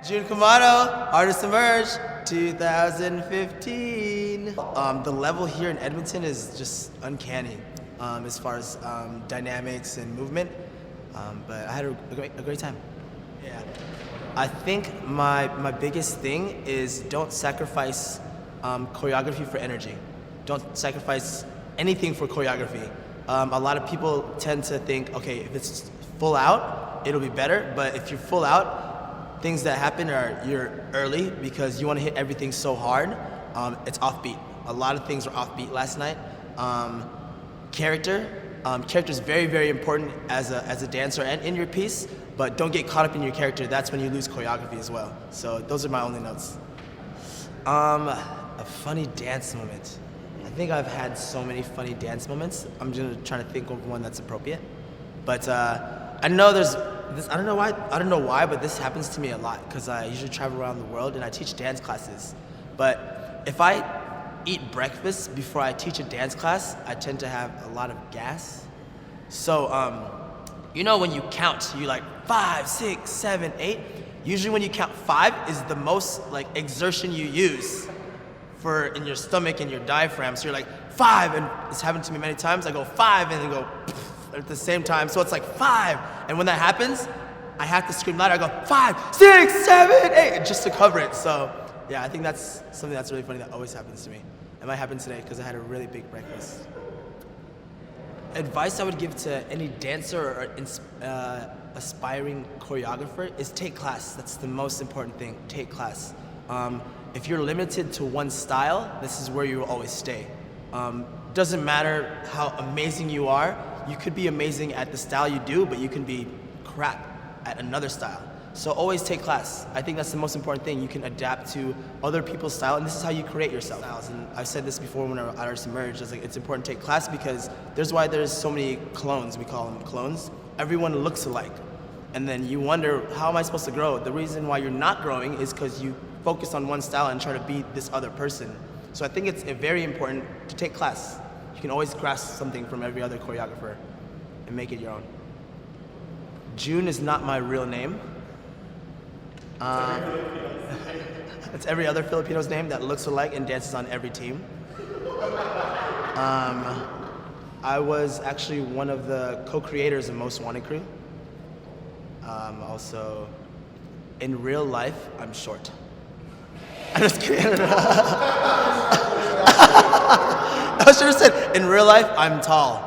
Jun Quemado, Artist Emerge, 2015. The level here in Edmonton is just uncanny as far as dynamics and movement, but I had a great time. Yeah. I think my biggest thing is don't sacrifice choreography for energy. Don't sacrifice anything for choreography. A lot of people tend to think, okay, if it's full out, it'll be better, but if you're full out, things that happen are you're early because you want to hit everything so hard, it's offbeat. A lot of things were offbeat last night. Character is very, very important as a dancer and in your piece, but don't get caught up in your character. That's when you lose choreography as well. So those are my only notes. A funny dance moment. I think I've had so many funny dance moments. I'm just trying to think of one that's appropriate. But I know there's this. I don't know why, but this happens to me a lot because I usually travel around the world and I teach dance classes. But if I eat breakfast before I teach a dance class, I tend to have a lot of gas. So you know when you count, you like 5, 6, 7, 8. Usually when you count 5 is the most like exertion you use for in your stomach and your diaphragm. So you're like 5, and it's happened to me many times. I go 5 and then go at the same time. So it's like 5, and when that happens, I have to scream louder. I go 5, 6, 7, 8, just to cover it. So yeah, I think that's something that's really funny that always happens to me. It might happen today because I had a really big breakfast. Advice I would give to any dancer or aspiring choreographer is take class. That's the most important thing, take class. If you're limited to one style, this is where you will always stay. Doesn't matter how amazing you are, you could be amazing at the style you do, but you can be crap at another style. So always take class. I think that's the most important thing. You can adapt to other people's style, and this is how you create yourself. And I've said this before when our artists emerge, it's important to take class because there's so many clones, we call them clones. Everyone looks alike. And then you wonder, how am I supposed to grow? The reason why you're not growing is because you focus on one style and try to be this other person. So I think it's very important to take class. You can always grasp something from every other choreographer and make it your own. Jun is not my real name. It's every other Filipino's name that looks alike and dances on every team. I was actually one of the co-creators of Most Wanted Crew. Also, in real life, I'm short. I'm just kidding. I should have said, in real life, I'm tall.